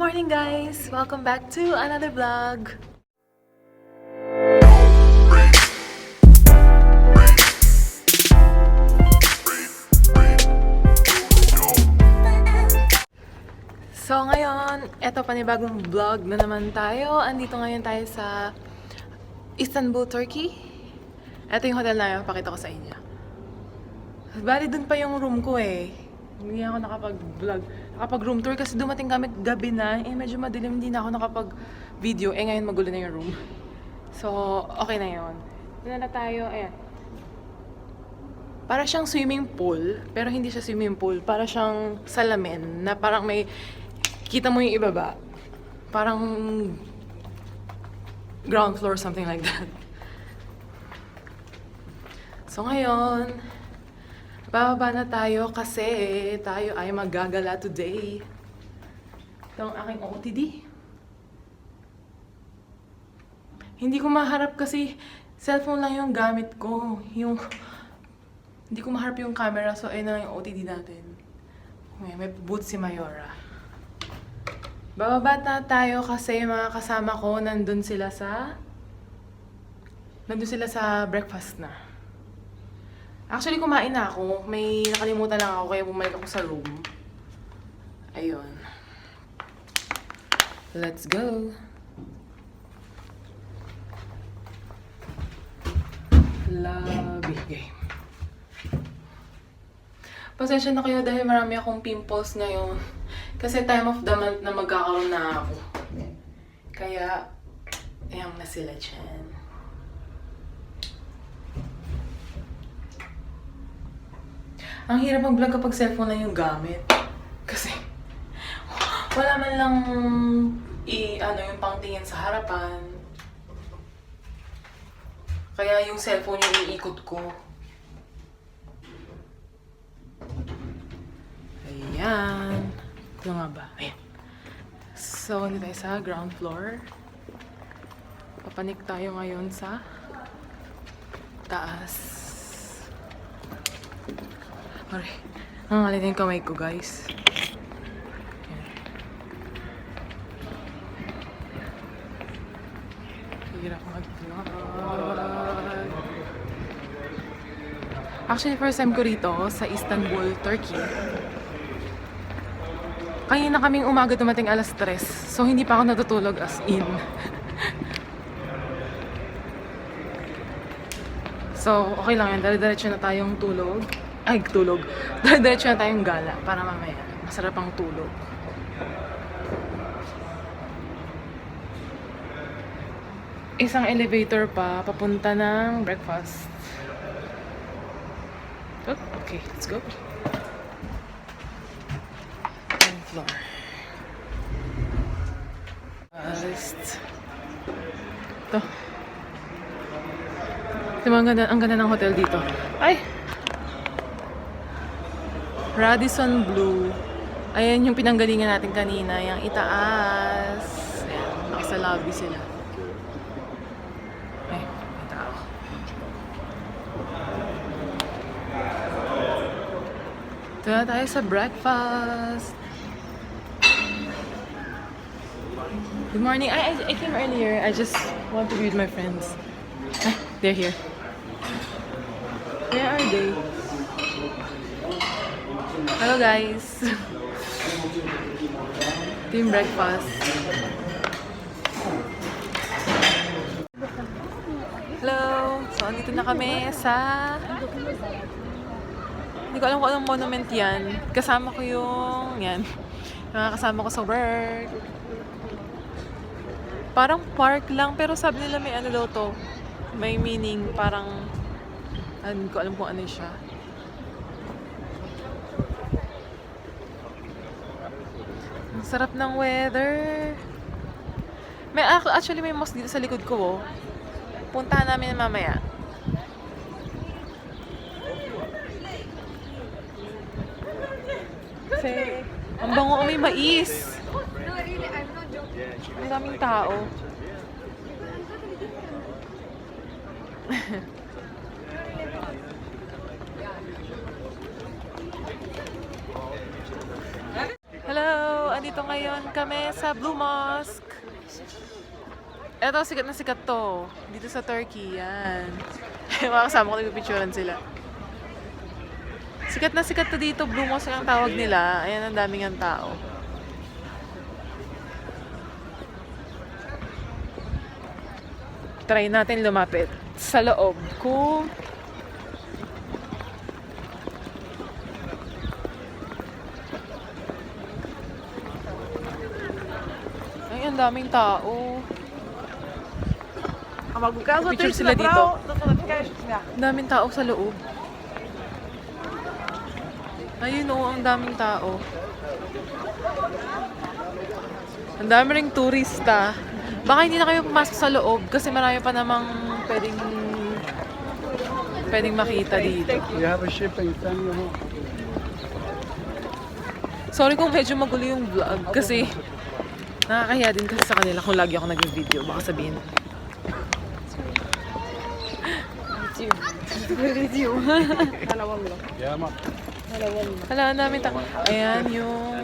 morning guys! Welcome back to another vlog! So ngayon, eto panibagong vlog na naman tayo. Andito ngayon tayo sa Istanbul, Turkey. Eto yung hotel na yun, pakita ko sa inyo. Bali dun pa yung room ko eh. Hindi ako nakapag-vlog. Nakapag-room tour kasi dumating kami gabi na. Medyo madilim, hindi na ako nakapag-video. Ngayon magulo na yung room. So, okay na yun. Doon na tayo, ayan. Para siyang swimming pool, pero hindi siya swimming pool. Para siyang salamin na parang may, kita mo yung ibaba. Parang ground floor, something like that. So ngayon, bababa na tayo kasi tayo ay maggagala today. Ito ang aking OOTD. Hindi ko maharap kasi cellphone lang yung gamit ko. Hindi ko maharap yung camera, so ayun na lang yung OOTD natin. May boots si Mayora. Bababa na tayo kasi mga kasama ko nandun sila sa breakfast na. Actually, kumain na ako. May nakalimutan lang ako kaya bumalik ako sa room. Ayun. Let's go! Lobby game. Pasensya na kayo dahil marami akong pimples ngayon. Kasi time of the month na magkakaroon na ako. Kaya, ayan na sila dyan. Ang hirap mag-vlog kapag cellphone lang yung gamit. Kasi, wala man lang yung pangtingin sa harapan. Kaya yung cellphone yung iikot ko. Ayan. Ano nga ba? Ayan. So, hindi tayo sa ground floor. Papanik tayo ngayon sa taas. Sorry. Nangangalit yung kamay ko, guys. Ayan. Hirap mag-vlog. Actually, first time ko rito sa Istanbul, Turkey. Kanina kaming umaga dumating alas 3. So, hindi pa ako natutulog as in. So, okay lang yan. Dire-diretso na tayong tulog. Ay, tulog. Dire-diretso na tayong gala para mamaya. Masarap ang tulog. Isang elevator pa, papunta ng breakfast. Oh, okay, let's go. Floor. List. Ito. Diba, ang ganda ng hotel dito. Ay! Radisson Blue. Ayan yung pinanggalingan natin kanina. Yung itaas. Ayan, nasa lobby sila. Ay, may tao. Ito na tayo sa breakfast. Good morning. I came earlier. I just want to be with my friends. Ah, they're here. Where are they? Hello guys. Ito yung breakfast. Hello. So, andito na kami sa... Hindi ko alam kung anong monument yan. Kasama ko yung... Yan. Mga kasama ko sa work. Parang park lang, pero sabi nila may ano daw to. May meaning, parang... Hindi ko alam kung ano siya. Ang sarap ng weather. Actually, may mosque dito sa likod ko, oh. Puntahan namin mamaya. Kasi, ang bango, may mais. No, really, I'm not joking. Ang daming tao. Nandito ngayon kami sa Blue Mosque. Eto, sikat na sikat to. Dito sa Turkey, yan. Mga kasama ko, nagpipicturan sila. Sikat na sikat to dito, Blue Mosque ang tawag nila. Ayan, ang daming ang tao. Try natin lumapit sa loob ko. Ay, ang daming tao. Picture sila dito. Ang daming tao sa loob. Ayun o, ang daming tao. Ang dami ring turista. Baka hindi na kayo pumasok sa loob kasi marami pa namang pwedeng makita dito. We have a ship in Istanbul. Sorry kung medyo magulo yung vlog kasi nakakahiya din kasi sa kanila kung lagi ako nag-video. Baka sabihin. Yeah, ma. Hala, ang daming tao. Ayan yung...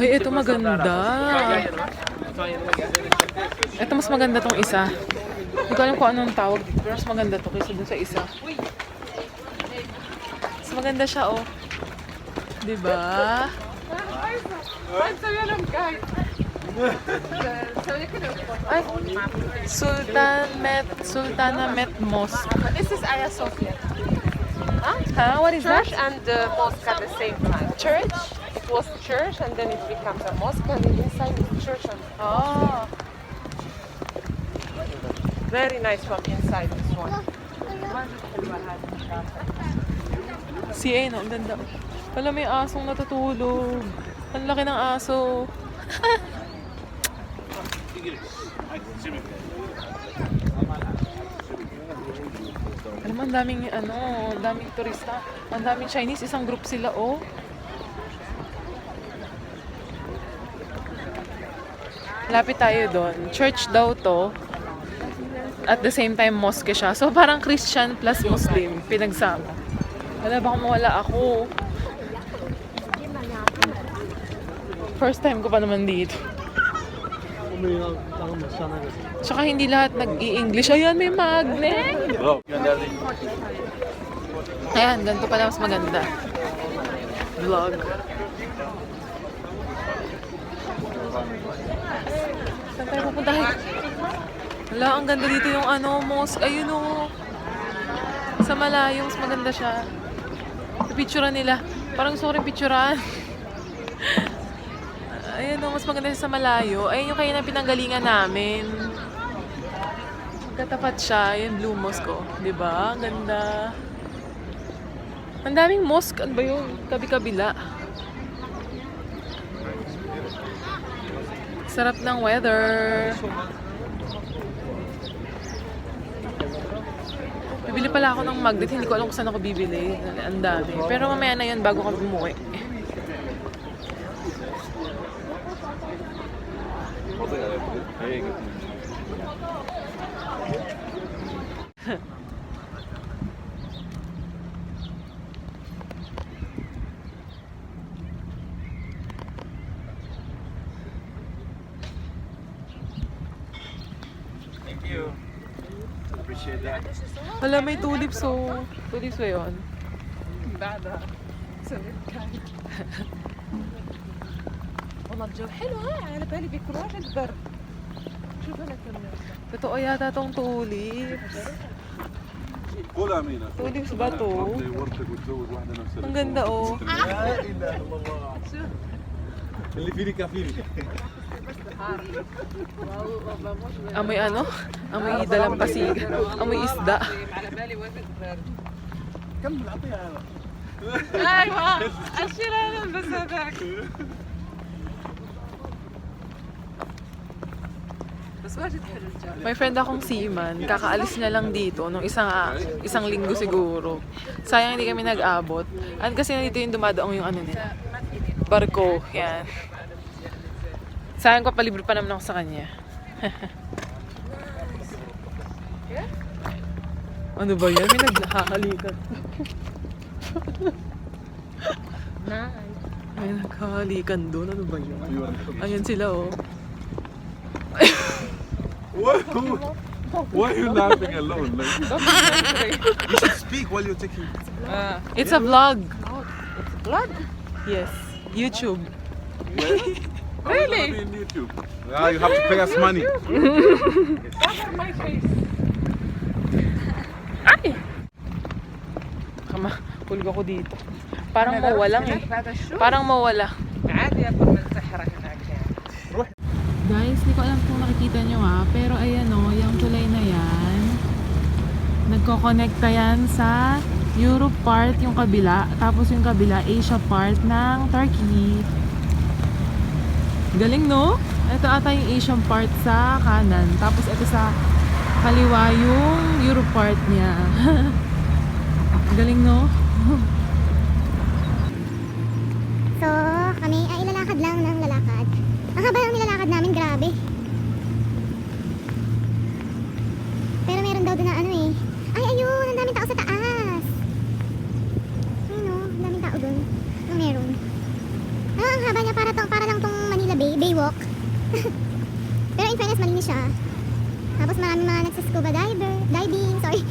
Ay, ito maganda. Ito mas maganda tong isa. Hindi ko alam kung anong tawag dito, pero mas maganda to kaysa dun sa isa. Mas maganda siya, oh. Diba? Ay, Sultanahmet Mosque. This is Aya Sophia. Huh? What is that? Church and mosque at the same time. Church? It was church and then it becomes a mosque and inside is church. And Oh. very nice from inside this one. Si no, ang ganda. Wala, may asong natutulog. Ang laki ng aso. Alam mo, ang daming turista. Ang daming Chinese, isang group sila, oh. Lapit tayo doon. Church daw to. At the same time, mosque siya. So, parang Christian plus Muslim, pinagsama. Wala, baka mawala ako. First time ko pa naman dito. Tsaka hindi lahat nag-i-English. Ayan, may magnet! Ayan, ganito pala mas maganda. Vlog. Saan tayo pupunta? Wala, ang ganda dito yung mosque. Ayun o. Sa malayo, mas maganda siya. Picturean nila. Parang gusto ko rin picturean. Ayun o, mas maganda siya sa malayo. Ayun yung kaya na pinanggalingan namin. Magkatapat siya. Ayun, Blue Mosque ko. Diba? Ang ganda. Ang daming mosque. Ano ba yung kabi-kabila? Sarap ng weather. Bibili pala ako ng magnet. Hindi ko alam kung saan ako bibili. Ang dami. Pero mamaya na yun bago kami umuwi. Thank you. Appreciate that. Wala, may tulips oh. Tulips ba yun? والله الجو حلو على بالي بيكون واجد برد. شوف هنا كمان. Totoo yata tong tulips. قول امينه. Tulips ba to? ورثك وتزوج واحده نفس Ang ganda oh. لا اله الا الله. اللي فيني كافيني. Amoy Amoy dalampasig. Amoy isda. على بالي واجد برد. كمل اعطيها هذا. ايوه اشيل انا بس هذاك. بس واجد حلو الجو. May friend akong seaman. Kakaalis niya lang dito nung isang linggo siguro. Sayang hindi kami nag-abot. At kasi nandito yung dumadaong yung nila. Barko. Yan. Sayang ko palibre pa naman ako sa kanya. Ano ba yan? May naghahalikan. Nice. May naghahalikan doon. Ano ba yan? Ayan sila oh. Why are you laughing alone? Like, you should speak while you're taking. It's a vlog. It's blood. Yes. YouTube. Really? Be on YouTube. Ah, you have to pay us money. Cover my face. Ay! Kama, hulog ako dito. Parang mawala eh. هذا الشو Parang mawala. عادي أكل من سحرة هناك يعني. Guys, hindi ko alam kung nakikita nyo pero ayan o, yung tulay na yan. Nagko-connecta yan sa Europe part, yung kabila. Tapos yung kabila, Asia part ng Turkey. Galing no? Ito ata yung Asian part sa kanan. Tapos ito sa kaliwa yung Europe part niya. Galing no? So, kami ay lalakad lang ng lalakad. Ang haba ng nilalakad namin, grabe. Pero meron daw doon na ano eh. Ay, ayun, ang daming tao sa taas. Ayun o, ang daming tao doon. Ano meron? Ah, ang haba niya, para lang tong Manila Bay, Baywalk. Pero in fairness, malinis siya. Tapos marami mga nagsascuba diving, sorry,